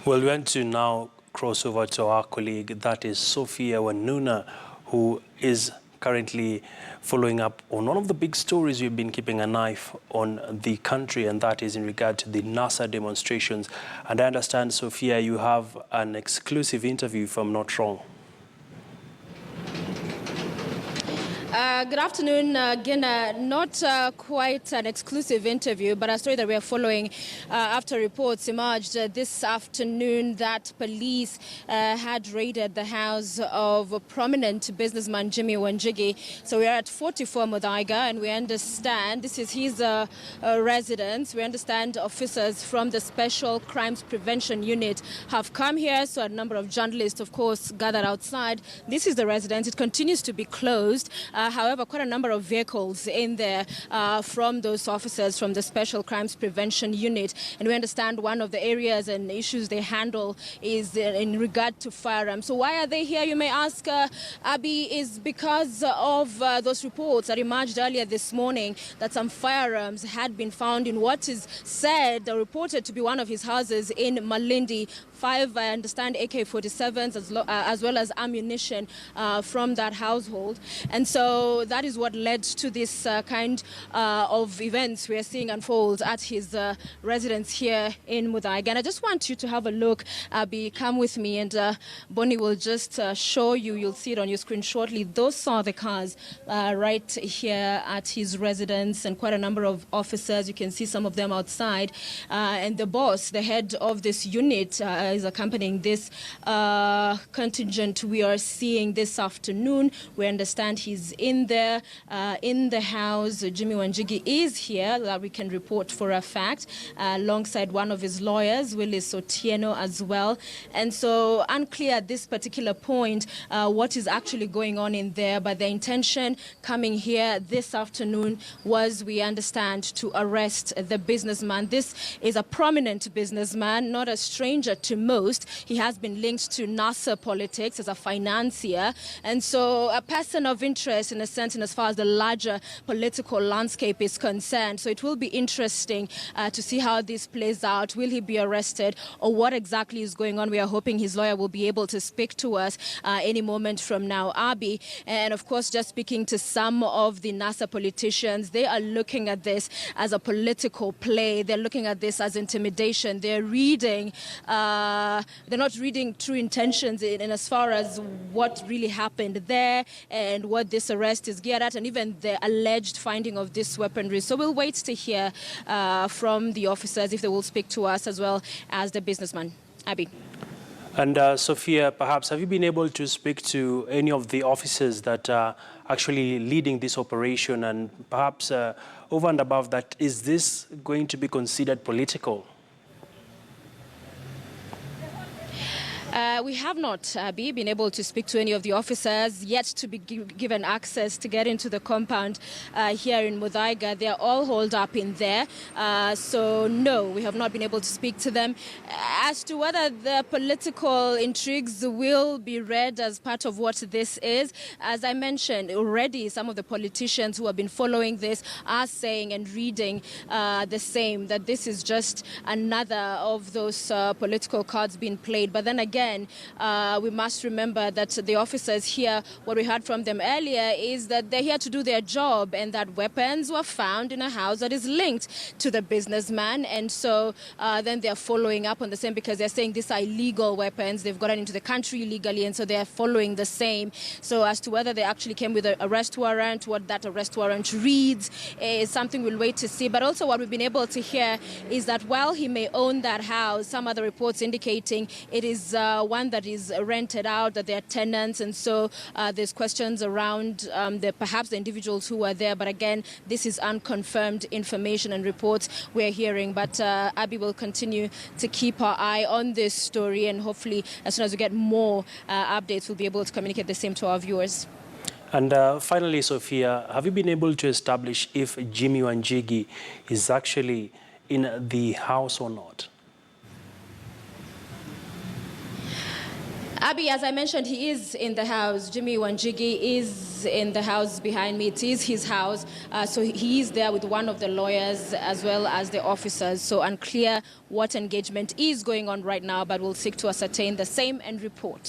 Well, we want to now cross over to our colleague, that is Sophia Wanuna, who is currently following up on one of the big stories we've been keeping an eye on the country, and that is in regard to the NASA demonstrations. And I understand, Sophia, you have an exclusive interview, if I'm not wrong. Good afternoon, Gina. Not quite an exclusive interview, but a story that we are following after reports emerged this afternoon that police had raided the house of prominent businessman Jimmy Wanjigi. So we are at 44 Muthaiga, and we understand this is his residence. We understand officers from the Special Crimes Prevention Unit have come here. So a number of journalists, of course, gathered outside. This is the residence. It continues to be closed. However, quite a number of vehicles in there from those officers from the Special Crimes Prevention Unit. And we understand one of the areas and issues they handle is in regard to firearms. So why are they here, you may ask, Abby, is because of those reports that emerged earlier this morning that some firearms had been found in what is said or reported to be one of his houses in Malindi. 5, I understand, AK-47s as well as ammunition from that household. And so that is what led to this kind of events we are seeing unfold at his residence here in Muthaiga. And I just want you to have a look, Abby, come with me, and Bonnie will just show you, you'll see it on your screen shortly. Those are the cars right here at his residence, and quite a number of officers. You can see some of them outside. And the boss, the head of this unit, is accompanying this contingent we are seeing this afternoon. We understand he's in there, in the house. Jimmy Wanjigi is here, that we can report for a fact, alongside one of his lawyers, Willis Otieno, as well. And so unclear at this particular point what is actually going on in there, but the intention coming here this afternoon was, we understand, to arrest the businessman. This is a prominent businessman, not a stranger to most. He has been linked to NASA politics as a financier, and so a person of interest in a sense, in as far as the larger political landscape is concerned. So it will be interesting to see how this plays out. Will he be arrested, or what exactly is going on? We are hoping his lawyer will be able to speak to us any moment from now, Abby. And of course, just speaking to some of the NASA politicians, they are looking at this as a political play. They're looking at this as intimidation. They're reading they're not reading true intentions in as far as what really happened there and what this arrest is geared at, and even the alleged finding of this weaponry. So we'll wait to hear from the officers if they will speak to us, as well as the businessman. Abby. And Sophia, perhaps have you been able to speak to any of the officers that are actually leading this operation, and perhaps over and above that, is this going to be considered political? We have not, been able to speak to any of the officers, yet to be given access to get into the compound here in Muthaiga. They are all holed up in there. So no, we have not been able to speak to them. As to whether the political intrigues will be read as part of what this is, as I mentioned already, some of the politicians who have been following this are saying and reading the same, that this is just another of those political cards being played. But then again, we must remember that the officers here, what we heard from them earlier, is that they're here to do their job, and that weapons were found in a house that is linked to the businessman. And so then they're following up on the same, because they're saying these are illegal weapons. They've gotten into the country illegally, and so they're following the same. So as to whether they actually came with an arrest warrant, what that arrest warrant reads, is something we'll wait to see. But also what we've been able to hear is that while he may own that house, some other reports indicating it is one that is rented out, that there are tenants, and so there's questions around perhaps the individuals who are there. But again, this is unconfirmed information and reports we're hearing. But Abby will continue to keep our eye on this story, and hopefully as soon as we get more updates, we'll be able to communicate the same to our viewers. And finally, Sophia, have you been able to establish if Jimmy Wanjigi is actually in the house or not? Abby, as I mentioned, he is in the house. Jimmy Wanjigi is in the house behind me. It is his house. So he is there with one of the lawyers as well as the officers. So unclear what engagement is going on right now, but we'll seek to ascertain the same and report.